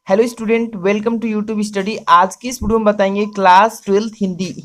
Hello student, welcome to YouTube study. आज की इस वीडियो में बताएंगे क्लास 12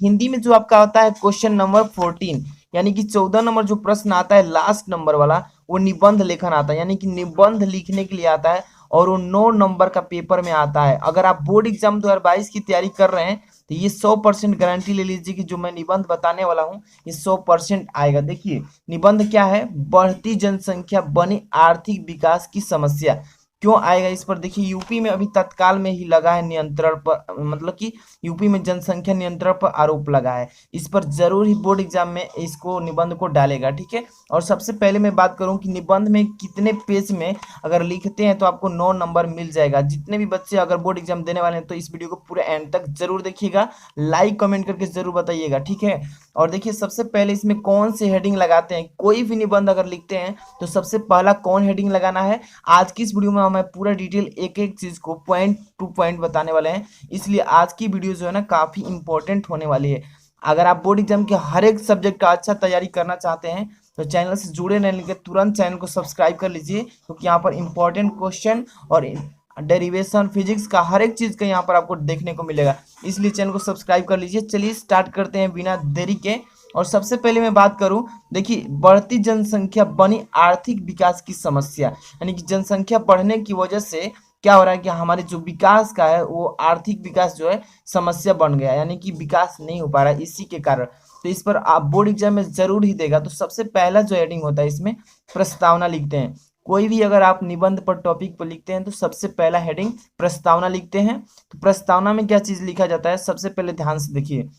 हिंदी में जो आपका होता है क्वेश्चन नंबर 14, यानी कि 14 नंबर जो प्रश्न आता है लास्ट नंबर वाला, वो निबंध लेखन आता है, यानी कि निबंध लिखने के लिए आता है और वो 9 नंबर का पेपर में आता है। अगर आप बोर्ड एग्जाम 2022 की तैयारी कर रहे हैं तो ये 100% गारंटी ले लीजिए कि जो मैं निबंध बताने वाला हूँ ये 100% आएगा। देखिए निबंध क्या है, बढ़ती जनसंख्या बनी आर्थिक विकास की समस्या। क्यों आएगा इस पर देखिए, यूपी में अभी तत्काल में ही लगा है नियंत्रण पर, मतलब कि यूपी में जनसंख्या नियंत्रण पर आरोप लगा है। इस पर जरूर ही बोर्ड एग्जाम में इसको निबंध को डालेगा, ठीक है। और सबसे पहले मैं बात करूं कि निबंध में कितने पेज में अगर लिखते हैं तो आपको 9 नंबर मिल जाएगा। जितने भी बच्चे अगर बोर्ड एग्जाम देने वाले हैं तो इस वीडियो को पूरे एंड तक जरूर देखिएगा, लाइक कमेंट करके जरूर बताइएगा, ठीक है। और देखिए सबसे पहले इसमें कौन से हेडिंग लगाते हैं, कोई भी निबंध अगर लिखते हैं तो सबसे पहला कौन हेडिंग लगाना है। आज की इस वीडियो में हमें पूरा डिटेल एक एक चीज को पॉइंट टू पॉइंट बताने वाले हैं, इसलिए आज की वीडियो जो है ना काफी इंपॉर्टेंट होने वाली है। अगर आप बोर्ड एग्जाम के हर एक सब्जेक्ट का अच्छा तैयारी करना चाहते हैं तो चैनल से जुड़े रहने के तुरंत चैनल को सब्सक्राइब कर लीजिए, क्योंकि यहाँ पर इंपॉर्टेंट क्वेश्चन और डेरिवेशन फिजिक्स का हर एक चीज का यहाँ पर आपको देखने को मिलेगा, इसलिए चैनल को सब्सक्राइब कर लीजिए। चलिए स्टार्ट करते हैं बिना देरी के। और सबसे पहले मैं बात करूं, देखिए बढ़ती जनसंख्या बनी आर्थिक विकास की समस्या, यानी कि जनसंख्या बढ़ने की वजह से क्या हो रहा है कि हमारे जो विकास का है वो आर्थिक विकास जो है समस्या बन गया, यानी कि विकास नहीं हो पा रहा है इसी के कारण। तो इस पर आप बोर्ड एग्जाम में जरूर ही देगा। तो सबसे पहला जो हेडिंग होता है इसमें प्रस्तावना लिखते हैं। कोई भी अगर आप निबंध पर टॉपिक पर लिखते हैं तो सबसे पहला हेडिंग प्रस्तावना लिखते हैं। तो प्रस्तावना में क्या चीज लिखा जाता है, सबसे पहले ध्यान से देखिए,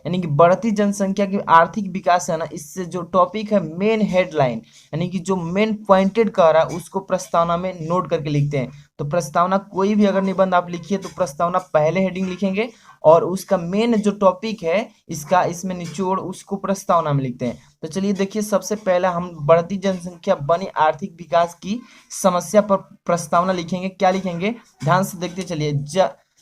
यानी कि बढ़ती जनसंख्या की आर्थिक विकास है ना, इससे जो टॉपिक है मेन हेडलाइन, यानी कि जो मेन पॉइंटेड कर रहा है उसको प्रस्तावना में नोट करके लिखते हैं। तो प्रस्तावना कोई भी अगर निबंध आप लिखिए तो प्रस्तावना पहले हेडिंग लिखेंगे और उसका मेन जो टॉपिक है इसका इसमें निचोड़ उसको प्रस्तावना में लिखते हैं। तो चलिए देखिए, सबसे पहले हम बढ़ती जनसंख्या बनी आर्थिक विकास की समस्या पर प्रस्तावना लिखेंगे। क्या लिखेंगे, ध्यान से देखते चलिए।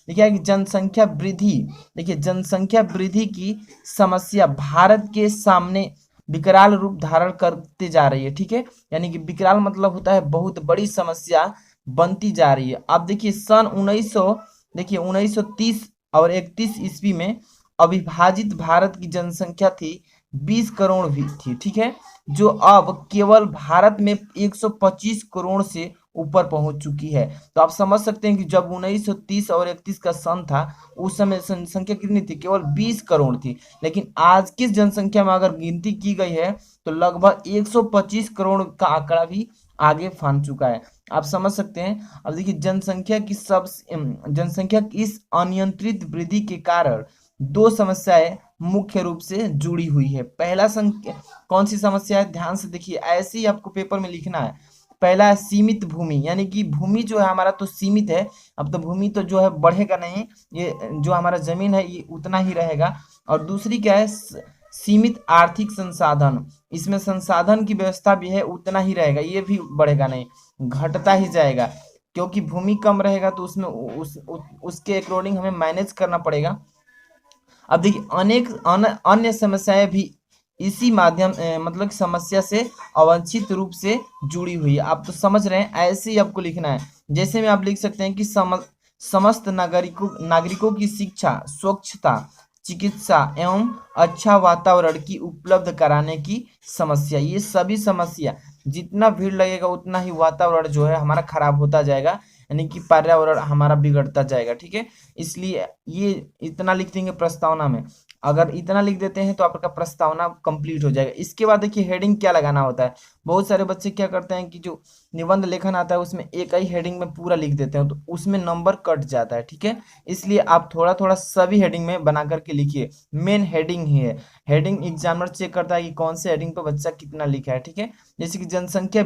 देखिए कि जनसंख्या वृद्धि, देखिए जनसंख्या वृद्धि की समस्या भारत के सामने विकराल रूप धारण करते जा रही है, ठीक है। यानी कि विकराल मतलब होता है बहुत बड़ी समस्या बनती जा रही है। अब देखिए सन 1900, देखिए 1930 और 31 ईस्वी में अविभाजित भारत की जनसंख्या थी 20 करोड़ भी थी, ठीक है, जो अब केवल भारत में 125 करोड़ से ऊपर पहुंच चुकी है। तो आप समझ सकते हैं कि जब 1930 और 31 का सन था उस समय जनसंख्या कितनी थी, केवल 20 करोड़ थी। लेकिन आज की जनसंख्या में अगर गिनती की गई है तो लगभग 125 करोड़ का आंकड़ा भी आगे फान चुका है। आप समझ सकते हैं। अब देखिए जनसंख्या की इस अनियंत्रित वृद्धि के कारण दो समस्याएं मुख्य रूप से जुड़ी हुई है। पहला कौन सी समस्या है, ध्यान से देखिए, ऐसे ही आपको पेपर में लिखना है। पहला है सीमित भूमि, यानी कि भूमि जो है हमारा तो सीमित है, अब तो भूमि तो जो है बढ़ेगा नहीं, ये जो हमारा जमीन है ये उतना ही रहेगा। और दूसरी क्या है, सीमित आर्थिक संसाधन, इसमें संसाधन की व्यवस्था भी है उतना ही रहेगा, ये भी बढ़ेगा नहीं, घटता ही जाएगा, क्योंकि भूमि कम रहेगा तो उसमें उसके अकॉर्डिंग हमें मैनेज करना पड़ेगा। अब देखिए अनेक अन्य समस्याएं भी इसी माध्यम मतलब समस्या से अवांछित रूप से जुड़ी हुई है। आप तो समझ रहे हैं, ऐसे ही आपको लिखना है। जैसे में आप लिख सकते हैं कि समस्त नागरिकों की शिक्षा, स्वच्छता, चिकित्सा एवं अच्छा वातावरण की उपलब्ध कराने की समस्या। ये सभी समस्या, जितना भीड़ लगेगा उतना ही वातावरण जो है हमारा खराब होता जाएगा, यानी कि पर्यावरण हमारा बिगड़ता जाएगा, ठीक है। इसलिए ये इतना लिख देंगे प्रस्तावना में। अगर इतना लिख देते हैं तो आपका प्रस्तावना कंप्लीट हो जाएगा। इसके बाद देखिए हेडिंग क्या लगाना होता है। बहुत सारे बच्चे क्या करते हैं कि जो निबंध लेखन आता है उसमें एक ही हेडिंग में पूरा लिख देते हैं तो उसमें नंबर कट जाता है, ठीक है। इसलिए आप थोड़ा थोड़ा सभी हेडिंग में बना करके लिखिए, मेन हेडिंग ही है। हेडिंग एग्जामिनर चेक करता है कि कौन से हेडिंग पर बच्चा कितना लिखा है, ठीक है। जैसे कि जनसंख्या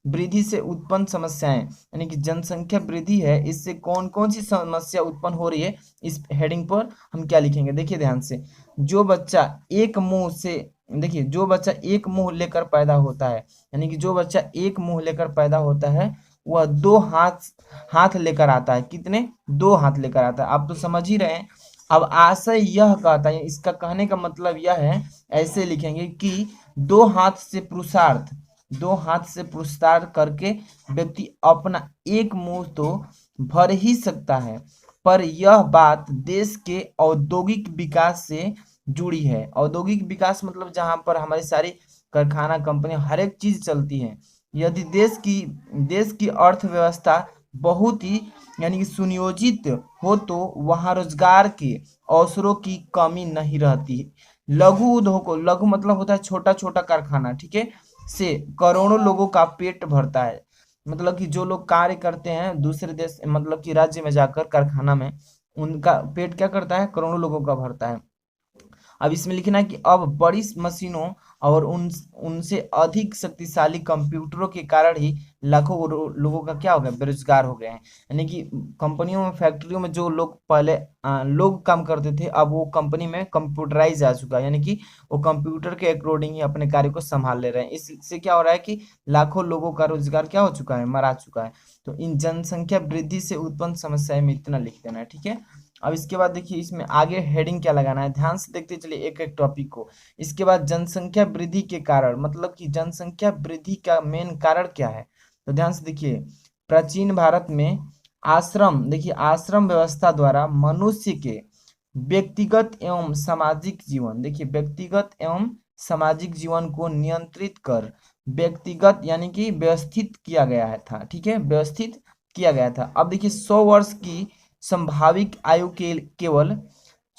वृद्धि से उत्पन्न समस्याएं, यानी कि जनसंख्या वृद्धि है इससे कौन कौन सी समस्या उत्पन्न हो रही है, इस हेडिंग पर हम क्या लिखेंगे। देखिए ध्यान से, जो बच्चा एक मुंह से, देखिए जो बच्चा एक मुंह लेकर पैदा होता है, यानी कि जो बच्चा एक मुंह लेकर पैदा होता है वह दो हाथ हाथ लेकर आता है। कितने, दो हाथ लेकर आता है। आप तो समझ ही रहे हैं। अब आशय यह कहता है, इसका कहने का मतलब यह है, ऐसे लिखेंगे कि दो हाथ से पुरुषार्थ, दो हाथ से पुरस्कार करके व्यक्ति अपना एक मुंह तो भर ही सकता है, पर यह बात देश के औद्योगिक विकास से जुड़ी है। औद्योगिक विकास मतलब जहां पर हमारी सारी कारखाना कंपनी हर एक चीज चलती है। यदि देश की अर्थव्यवस्था बहुत ही यानी कि सुनियोजित हो तो वहां रोजगार के अवसरों की कमी नहीं रहती। लघु उद्योग, लघु मतलब होता है छोटा छोटा कारखाना, ठीक है, से करोड़ों लोगों का पेट भरता है। मतलब कि जो लोग कार्य करते हैं दूसरे देश मतलब कि राज्य में जाकर कारखाना में, उनका पेट क्या करता है, करोड़ों लोगों का भरता है। अब इसमें लिखना है कि अब बड़ी मशीनों और उनसे अधिक शक्तिशाली कंप्यूटरों के कारण ही लाखों लोगों का क्या हो गया, बेरोजगार हो गए हैं। यानी कि कंपनियों में, फैक्ट्रियों में जो लोग पहले लोग काम करते थे, अब वो कंपनी में कंप्यूटराइज आ चुका है, यानी कि वो कंप्यूटर के अकॉर्डिंग ही अपने कार्य को संभाल ले रहे हैं। इससे क्या हो रहा है कि लाखों लोगों का रोजगार क्या हो चुका है, मरा चुका है। तो इन जनसंख्या वृद्धि से उत्पन्न समस्या में इतना लिख देना है, ठीक है। अब इसके बाद देखिए इसमें आगे हेडिंग क्या लगाना है, ध्यान से देखते चलिए एक एक टॉपिक को। इसके बाद जनसंख्या वृद्धि के कारण, मतलब कि जनसंख्या वृद्धि का मेन कारण क्या है, तो ध्यान से देखिए। प्राचीन भारत में आश्रम, देखिए आश्रम व्यवस्था द्वारा मनुष्य के व्यक्तिगत एवं सामाजिक जीवन, देखिए व्यक्तिगत एवं सामाजिक जीवन को नियंत्रित कर व्यक्तिगत यानी कि व्यवस्थित किया गया है था, ठीक है, व्यवस्थित किया गया था। अब देखिए 100 वर्ष की संभाविक आयु के केवल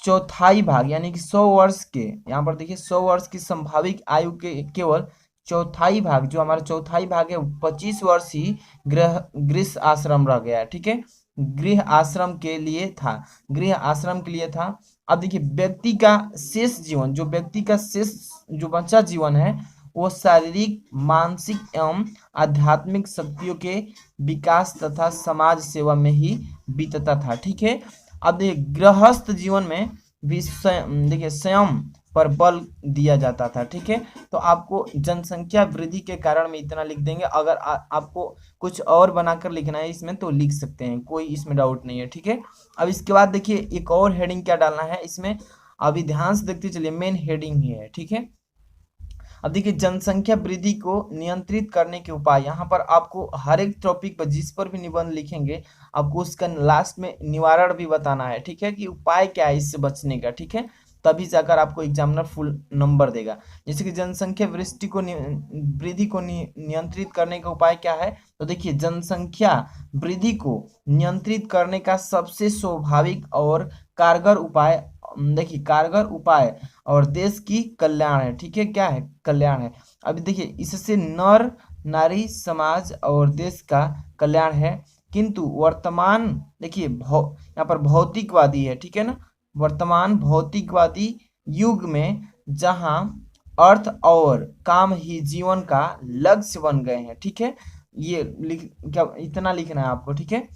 चौथाई भाग, यानी कि 100 वर्ष के, यहाँ पर देखिए 100 वर्ष की संभाविक आयु के केवल चौथाई भाग, जो हमारा चौथाई भाग है 25 वर्ष ही गृह आश्रम रह गया है, ठीक है, गृह आश्रम के लिए था, गृह आश्रम के लिए था। अब देखिए व्यक्ति का शेष जीवन, जो व्यक्ति का शेष जो बचा जीवन है, वो शारीरिक, मानसिक एवं आध्यात्मिक शक्तियों के विकास तथा समाज सेवा में ही बीतता था, ठीक है। अब देखिए गृहस्थ जीवन में भी देखिए स्वयं पर बल दिया जाता था, ठीक है। तो आपको जनसंख्या वृद्धि के कारण में इतना लिख देंगे। अगर आपको कुछ और बनाकर लिखना है इसमें तो लिख सकते हैं, कोई इसमें डाउट नहीं है, ठीक है। अब इसके बाद देखिए एक और हेडिंग क्या डालना है इसमें, अभी ध्यान से देखते चलिए, मेन हेडिंग ही है, ठीक है। अब देखिए जनसंख्या वृद्धि को नियंत्रित करने के उपाय, यहाँ पर आपको हर एक टॉपिक पर जिस पर भी निबंध लिखेंगे आपको उसका लास्ट में निवारण भी बताना है, ठीक है, कि उपाय क्या है इससे बचने का, ठीक है। तभी जाकर आपको एग्जामिनर फुल नंबर देगा। जैसे कि जनसंख्या वृद्धि को नियंत्रित करने का उपाय क्या है, तो देखिए जनसंख्या वृद्धि को नियंत्रित करने का सबसे स्वाभाविक और कारगर उपाय, देखिए कारगर उपाय और देश की कल्याण है, ठीक है, क्या है, कल्याण है। अभी देखिए इससे नर नारी समाज और देश का कल्याण है। किंतु वर्तमान देखिए यहाँ पर भौतिकवादी है, ठीक है ना, वर्तमान भौतिकवादी युग में जहां अर्थ और काम ही जीवन का लक्ष्य बन गए हैं, ठीक है, ये क्या इतना लिखना है आपको, ठीक है।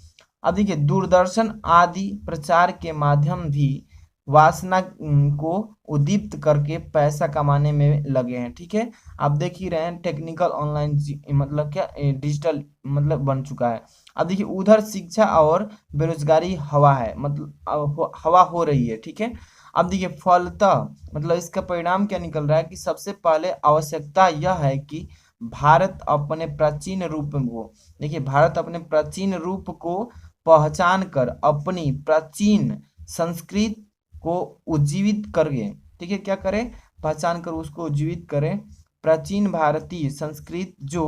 अब देखिए दूरदर्शन आदि प्रचार के माध्यम भी वासना को उद्दीप्त करके पैसा कमाने में लगे हैं, ठीक है। आप देख ही रहे हैं टेक्निकल ऑनलाइन मतलब क्या डिजिटल मतलब बन चुका है। अब देखिए उधर शिक्षा और बेरोजगारी हवा है, मतलब हवा हो रही है, ठीक है। अब देखिए फलतः मतलब इसका परिणाम क्या निकल रहा है कि सबसे पहले आवश्यकता यह है कि भारत अपने प्राचीन रूप को, देखिए भारत अपने प्राचीन रूप को पहचान कर अपनी प्राचीन संस्कृत को उज्जीवित करके, ठीक है, क्या करें, पहचान कर उसको उज्जीवित करें। प्राचीन भारतीय संस्कृत जो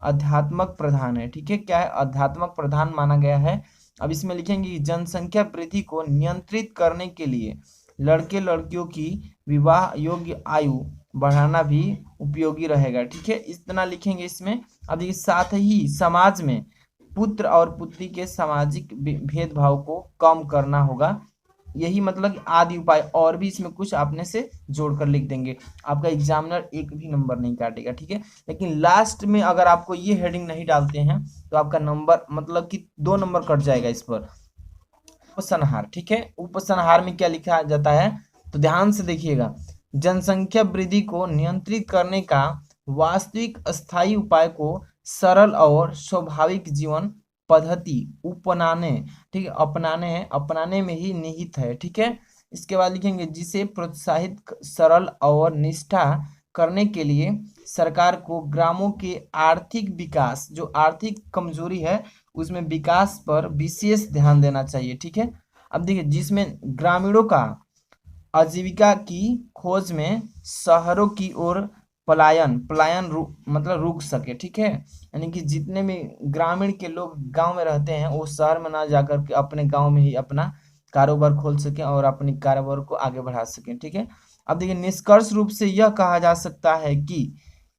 अध्यात्मक प्रधान है, ठीक है, क्या है, अध्यात्मक प्रधान माना गया है। अब इसमें लिखेंगे कि जनसंख्या वृद्धि को नियंत्रित करने के लिए लड़के लड़कियों की विवाह योग्य आयु बढ़ाना भी उपयोगी रहेगा, ठीक है, इतना लिखेंगे इसमें। अब ये साथ ही समाज में पुत्र और पुत्री के सामाजिक भेदभाव को कम करना होगा। यही मतलब आदि उपाय, और भी इसमें कुछ आपने से जोड़कर लिख देंगे, आपका एग्जामिनर एक भी नंबर नहीं काटेगा, ठीक है। लेकिन लास्ट में अगर आपको ये हेडिंग नहीं डालते हैं तो आपका नंबर मतलब कि 2 नंबर कट जाएगा इस पर। उपसंहार, ठीक है, उपसंहार में क्या लिखा जाता है, तो ध्यान से देखिएगा। जनसंख्या वृद्धि को नियंत्रित करने का वास्तविक स्थायी उपाय को सरल और स्वाभाविक जीवन पद्धति अपनाने, ठीक है, अपनाने में ही निहित है, ठीक है। इसके बाद लिखेंगे जिसे प्रोत्साहित सरल और निष्ठा करने के लिए सरकार को ग्रामों के आर्थिक विकास, जो आर्थिक कमजोरी है उसमें विकास पर विशेष ध्यान देना चाहिए। ठीक है, अब देखिए जिसमें ग्रामीणों का आजीविका की खोज में शहरों की ओर पलायन पलायन मतलब रुक सके। ठीक है, यानी कि जितने भी ग्रामीण के लोग गांव में रहते हैं वो शहर में ना जाकर के अपने गांव में ही अपना कारोबार खोल सकें और अपनी कारोबार को आगे बढ़ा सकें। ठीक है, अब देखिए निष्कर्ष रूप से यह कहा जा सकता है कि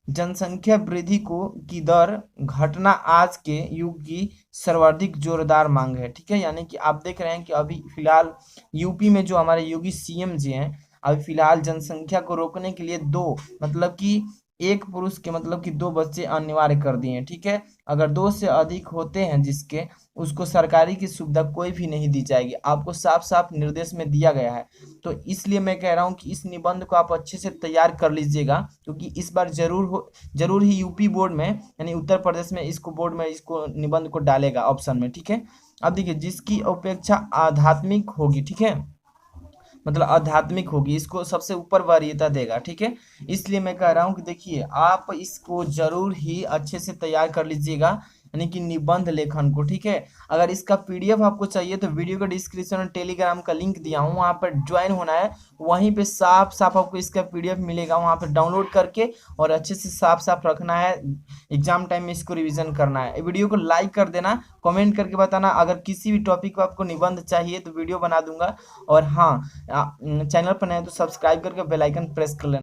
जनसंख्या वृद्धि को की दर घटना आज के युग की सर्वाधिक जोरदार मांग है। ठीक है, यानी कि आप देख रहे हैं कि अभी फिलहाल यूपी में जो हमारे योगी सीएम जी हैं, अभी फिलहाल जनसंख्या को रोकने के लिए दो मतलब कि एक पुरुष के मतलब कि दो बच्चे अनिवार्य कर दिए हैं। ठीक है, अगर दो से अधिक होते हैं जिसके, उसको सरकारी की सुविधा कोई भी नहीं दी जाएगी, आपको साफ साफ निर्देश में दिया गया है। तो इसलिए मैं कह रहा हूँ कि इस निबंध को आप अच्छे से तैयार कर लीजिएगा, क्योंकि इस बार जरूर ही यूपी बोर्ड में यानी उत्तर प्रदेश में इसको बोर्ड में इसको निबंध को डालेगा ऑप्शन में। ठीक है, अब देखिए जिसकी अपेक्षा आध्यात्मिक होगी, ठीक है, मतलब आध्यात्मिक होगी, इसको सबसे ऊपर वरीयता देगा। ठीक है, इसलिए मैं कह रहा हूँ कि देखिए आप इसको जरूर ही अच्छे से तैयार कर लीजिएगा, यानी कि निबंध लेखन को। ठीक है, अगर इसका पीडीएफ आपको चाहिए तो वीडियो का डिस्क्रिप्शन में टेलीग्राम का लिंक दिया हूँ, वहाँ पर ज्वाइन होना है, वहीं पे साफ साफ आपको इसका पीडीएफ मिलेगा, वहाँ पर डाउनलोड करके और अच्छे से साफ साफ रखना है, एग्जाम टाइम में इसको रिविजन करना है। वीडियो को लाइक कर देना, कमेंट करके बताना अगर किसी भी टॉपिक को आपको निबंध चाहिए तो वीडियो बना दूंगा। और हाँ, चैनल पर नए तो सब्सक्राइब करके बेल आइकन प्रेस कर लेना।